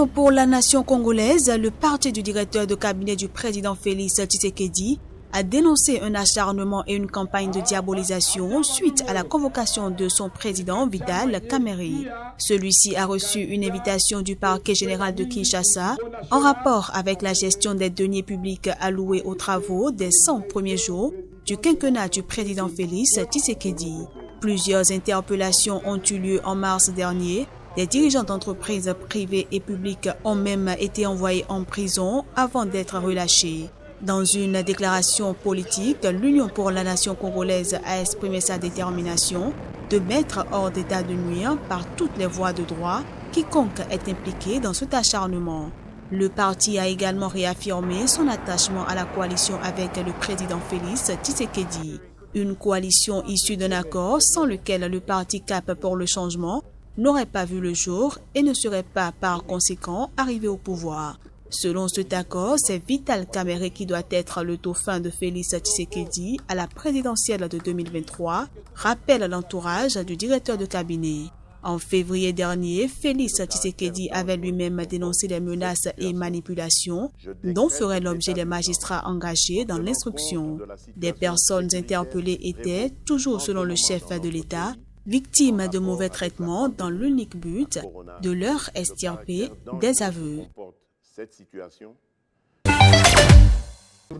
L'Union pour la nation congolaise, le parti du directeur de cabinet du président Félix Tshisekedi, a dénoncé un acharnement et une campagne de diabolisation suite à la convocation de son président Vital Kamerhe. Celui-ci a reçu une invitation du parquet général de Kinshasa en rapport avec la gestion des deniers publics alloués aux travaux des 100 premiers jours du quinquennat du président Félix Tshisekedi. Plusieurs interpellations ont eu lieu en mars dernier. Des dirigeants d'entreprises privées et publiques ont même été envoyés en prison avant d'être relâchés. Dans une déclaration politique, l'Union pour la nation congolaise a exprimé sa détermination de mettre hors d'état de nuire par toutes les voies de droit quiconque est impliqué dans cet acharnement. Le parti a également réaffirmé son attachement à la coalition avec le président Félix Tshisekedi. Une coalition issue d'un accord sans lequel le parti Cap pour le changement n'aurait pas vu le jour et ne serait pas par conséquent arrivé au pouvoir. Selon cet accord, c'est Vital Kamerhe qui doit être le dauphin de Félix Tshisekedi à la présidentielle de 2023, rappelle l'entourage du directeur de cabinet. En février dernier, Félix Tshisekedi avait lui-même dénoncé les menaces et manipulations dont feraient l'objet les magistrats engagés dans l'instruction. Des personnes interpellées étaient, toujours selon le chef de l'État, victimes de mauvais traitements dans l'unique but de leur extirper des aveux.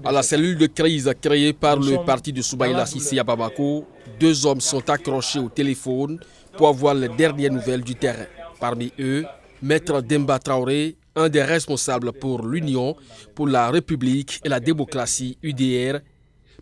À la cellule de crise créée par le parti de Soumaïla Cissé à Bamako, 2 hommes sont accrochés au téléphone pour avoir les dernières nouvelles du terrain. Parmi eux, Maître Demba Traoré, un des responsables pour l'Union pour la République et la démocratie UDR.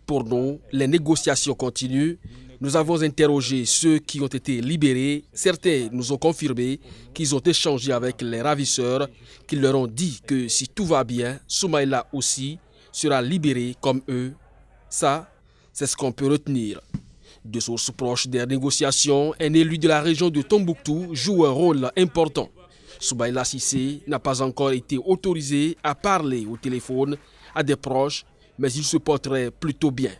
Pour nous, les négociations continuent. Nous avons interrogé ceux qui ont été libérés. Certains nous ont confirmé qu'ils ont échangé avec les ravisseurs, qui leur ont dit que si tout va bien, Soumaïla aussi sera libéré comme eux. Ça, c'est ce qu'on peut retenir. De sources proches des négociations, un élu de la région de Tombouctou joue un rôle important. Soumaïla Cissé n'a pas encore été autorisé à parler au téléphone à des proches, mais il se porterait plutôt bien.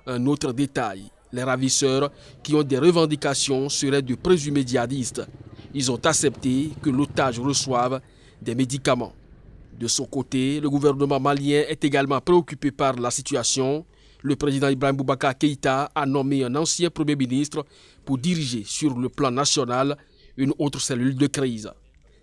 Un autre détail. Les ravisseurs qui ont des revendications seraient de présumés djihadistes. Ils ont accepté que l'otage reçoive des médicaments. De son côté, le gouvernement malien est également préoccupé par la situation. Le président Ibrahim Boubacar Keïta a nommé un ancien premier ministre pour diriger sur le plan national une autre cellule de crise.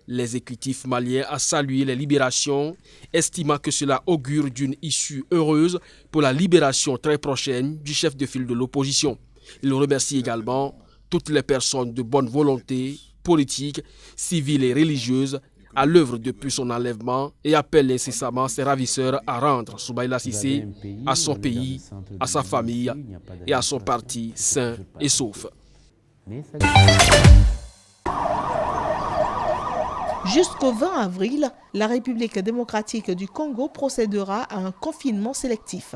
L'exécutif malien a salué les libérations, estimant que cela augure d'une issue heureuse pour la libération très prochaine du chef de file de l'opposition. Il remercie également toutes les personnes de bonne volonté, politiques, civiles et religieuses, à l'œuvre depuis son enlèvement et appelle incessamment ses ravisseurs à rendre Soumaïla Cissé à son pays, à sa famille et à son parti sain et sauf. Jusqu'au 20 avril, la République démocratique du Congo procédera à un confinement sélectif.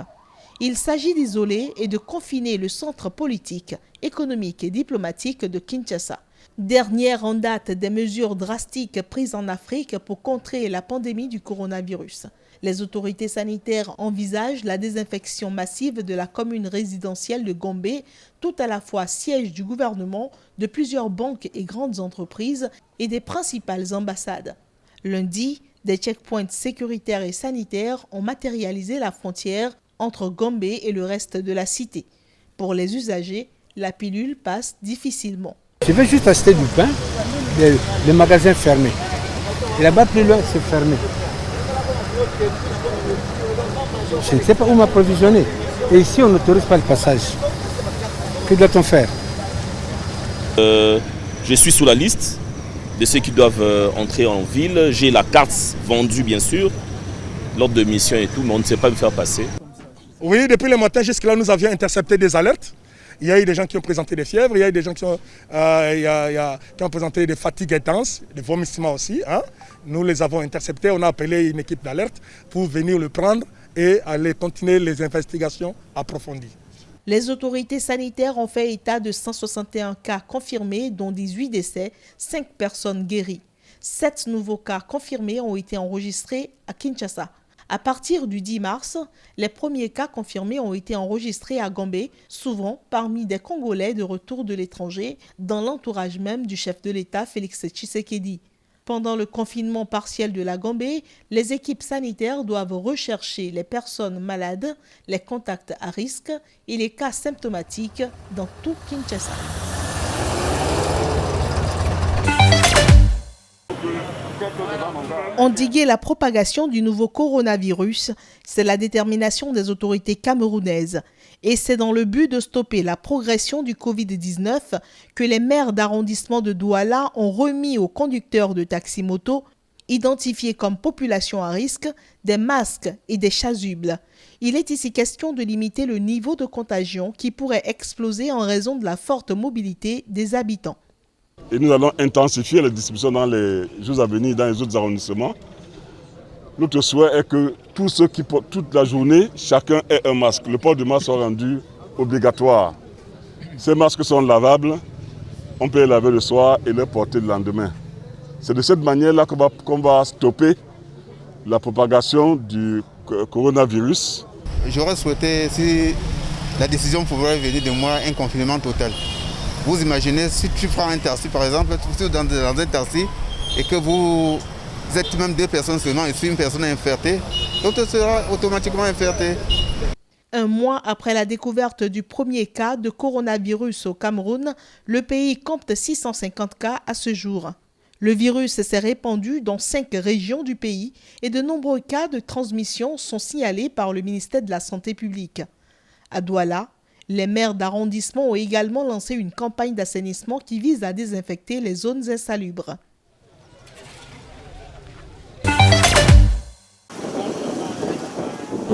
Il s'agit d'isoler et de confiner le centre politique, économique et diplomatique de Kinshasa. Dernière en date des mesures drastiques prises en Afrique pour contrer la pandémie du coronavirus. Les autorités sanitaires envisagent la désinfection massive de la commune résidentielle de Gombe, tout à la fois siège du gouvernement, de plusieurs banques et grandes entreprises et des principales ambassades. Lundi, des checkpoints sécuritaires et sanitaires ont matérialisé la frontière entre Gombe et le reste de la cité. Pour les usagers, la pilule passe difficilement. Je vais juste acheter du pain, le magasin fermé. Et là-bas, plus loin, c'est fermé. Je ne sais pas où m'approvisionner. Et ici, on n'autorise pas le passage. Que doit-on faire? Je suis sous la liste de ceux qui doivent entrer en ville. J'ai la carte vendue, bien sûr, l'ordre de mission et tout, mais on ne sait pas me faire passer. Oui, depuis le matin jusqu'à là, nous avions intercepté des alertes. Il y a eu des gens qui ont présenté des fièvres, il y a eu des gens qui ont présenté des fatigues intenses, des vomissements aussi. Nous les avons interceptés, on a appelé une équipe d'alerte pour venir le prendre et aller continuer les investigations approfondies. Les autorités sanitaires ont fait état de 161 cas confirmés, dont 18 décès, 5 personnes guéries. 7 nouveaux cas confirmés ont été enregistrés à Kinshasa. À partir du 10 mars, les premiers cas confirmés ont été enregistrés à Gombe, souvent parmi des Congolais de retour de l'étranger, dans l'entourage même du chef de l'État Félix Tshisekedi. Pendant le confinement partiel de la Gambie, les équipes sanitaires doivent rechercher les personnes malades, les contacts à risque et les cas symptomatiques dans tout Kinshasa. Endiguer la propagation du nouveau coronavirus, c'est la détermination des autorités camerounaises. Et c'est dans le but de stopper la progression du Covid-19 que les maires d'arrondissement de Douala ont remis aux conducteurs de taxi-moto, identifiés comme population à risque, des masques et des chasubles. Il est ici question de limiter le niveau de contagion qui pourrait exploser en raison de la forte mobilité des habitants. Et nous allons intensifier la distribution dans les jours à venir dans les autres arrondissements. Notre souhait est que tous ceux qui portent toute la journée, chacun ait un masque. Le port du masque soit rendu obligatoire. Ces masques sont lavables, on peut les laver le soir et les porter le lendemain. C'est de cette manière-là qu'on va stopper la propagation du coronavirus. J'aurais souhaité, si la décision pouvait venir de moi, un confinement total. Vous imaginez, si tu prends un taxi par exemple, tu es dans un taxi et que vous êtes même 2 personnes seulement et si une personne est infectée, l'autre sera automatiquement infectée. Un mois après la découverte du premier cas de coronavirus au Cameroun, le pays compte 650 cas à ce jour. Le virus s'est répandu dans 5 régions du pays et de nombreux cas de transmission sont signalés par le ministère de la Santé publique. À Douala, les maires d'arrondissement ont également lancé une campagne d'assainissement qui vise à désinfecter les zones insalubres.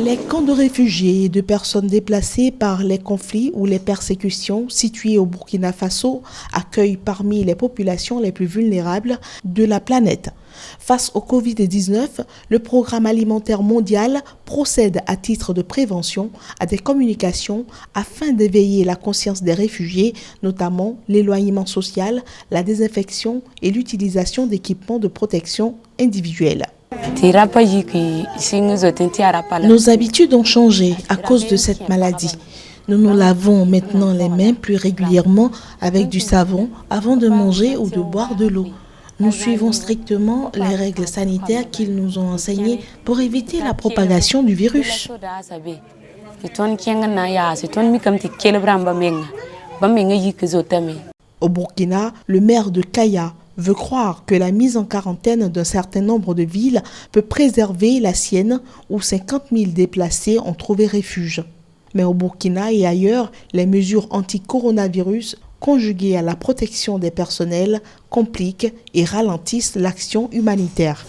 Les camps de réfugiés et de personnes déplacées par les conflits ou les persécutions situés au Burkina Faso accueillent parmi les populations les plus vulnérables de la planète. Face au Covid-19, le Programme alimentaire mondial procède à titre de prévention à des communications afin d'éveiller la conscience des réfugiés, notamment l'éloignement social, la désinfection et l'utilisation d'équipements de protection individuelle. Nos habitudes ont changé à cause de cette maladie. Nous nous lavons maintenant les mains plus régulièrement avec du savon avant de manger ou de boire de l'eau. Nous suivons strictement les règles sanitaires qu'ils nous ont enseignées pour éviter la propagation du virus. Au Burkina, le maire de Kaya veut croire que la mise en quarantaine d'un certain nombre de villes peut préserver la sienne où 50 000 déplacés ont trouvé refuge. Mais au Burkina et ailleurs, les mesures anti-coronavirus conjuguées à la protection des personnels compliquent et ralentissent l'action humanitaire.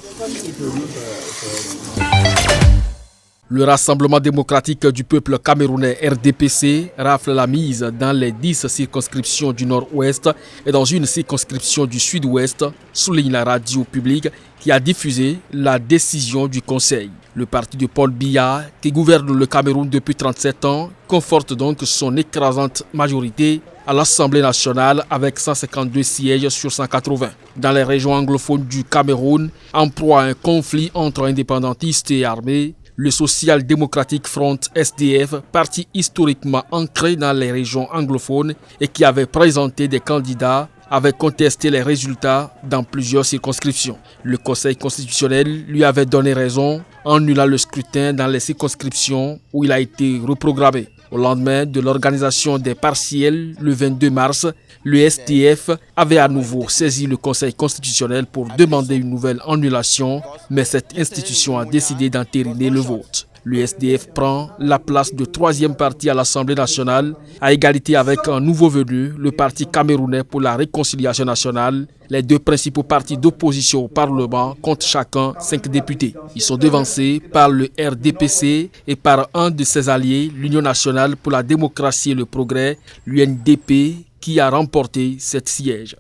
Le Rassemblement démocratique du peuple camerounais RDPC rafle la mise dans les 10 circonscriptions du nord-ouest et dans une circonscription du sud-ouest, souligne la radio publique qui a diffusé la décision du Conseil. Le parti de Paul Biya, qui gouverne le Cameroun depuis 37 ans, conforte donc son écrasante majorité à l'Assemblée nationale avec 152 sièges sur 180. Dans les régions anglophones du Cameroun, en proie à un conflit entre indépendantistes et armés, le Social Democratic Front SDF, parti historiquement ancré dans les régions anglophones et qui avait présenté des candidats, avait contesté les résultats dans plusieurs circonscriptions. Le Conseil constitutionnel lui avait donné raison en annulant le scrutin dans les circonscriptions où il a été reprogrammé. Au lendemain de l'organisation des partiels, le 22 mars, le SDF avait à nouveau saisi le Conseil constitutionnel pour demander une nouvelle annulation, mais cette institution a décidé d'entériner le vote. Le SDF prend la place de 3e parti à l'Assemblée nationale, à égalité avec un nouveau venu, le Parti camerounais pour la réconciliation nationale. Les 2 principaux partis d'opposition au Parlement comptent chacun 5 députés. Ils sont devancés par le RDPC et par un de ses alliés, l'Union nationale pour la démocratie et le progrès, l'UNDP, qui a remporté 7 sièges.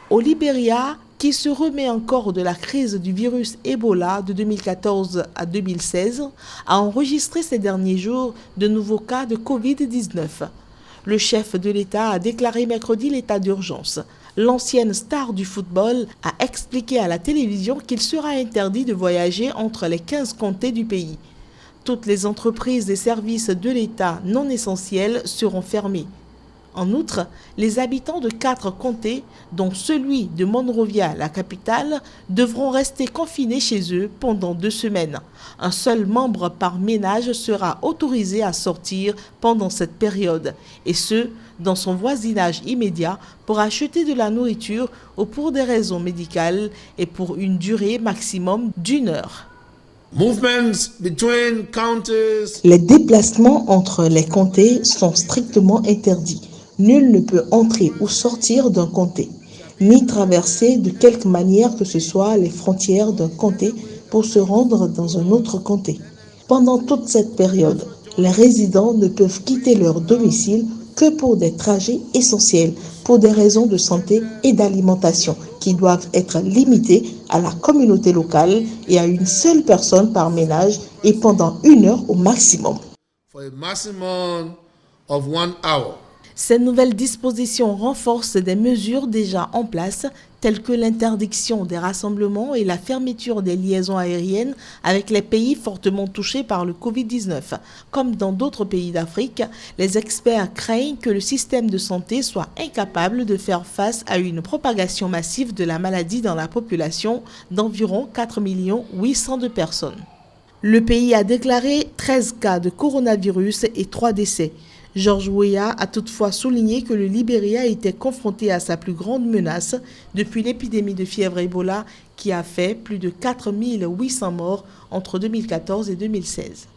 Au Libéria, qui se remet encore de la crise du virus Ebola de 2014 à 2016, a enregistré ces derniers jours de nouveaux cas de Covid-19. Le chef de l'État a déclaré mercredi l'état d'urgence. L'ancienne star du football a expliqué à la télévision qu'il sera interdit de voyager entre les 15 comtés du pays. Toutes les entreprises et services de l'État non essentiels seront fermés. En outre, les habitants de 4 comtés, dont celui de Monrovia, la capitale, devront rester confinés chez eux pendant 2 semaines. Un seul membre par ménage sera autorisé à sortir pendant cette période, et ce, dans son voisinage immédiat pour acheter de la nourriture ou pour des raisons médicales et pour une durée maximum d'1 heure. Les déplacements entre les comtés sont strictement interdits. Nul ne peut entrer ou sortir d'un comté, ni traverser de quelque manière que ce soit les frontières d'un comté pour se rendre dans un autre comté. Pendant toute cette période, les résidents ne peuvent quitter leur domicile que pour des trajets essentiels, pour des raisons de santé et d'alimentation qui doivent être limitées à la communauté locale et à une seule personne par ménage et pendant 1 heure au maximum. Ces nouvelles dispositions renforcent des mesures déjà en place, telles que l'interdiction des rassemblements et la fermeture des liaisons aériennes avec les pays fortement touchés par le Covid-19. Comme dans d'autres pays d'Afrique, les experts craignent que le système de santé soit incapable de faire face à une propagation massive de la maladie dans la population d'environ 4 800 000 personnes. Le pays a déclaré 13 cas de coronavirus et 3 décès. George Weah a toutefois souligné que le Libéria était confronté à sa plus grande menace depuis l'épidémie de fièvre Ebola qui a fait plus de 4 800 morts entre 2014 et 2016.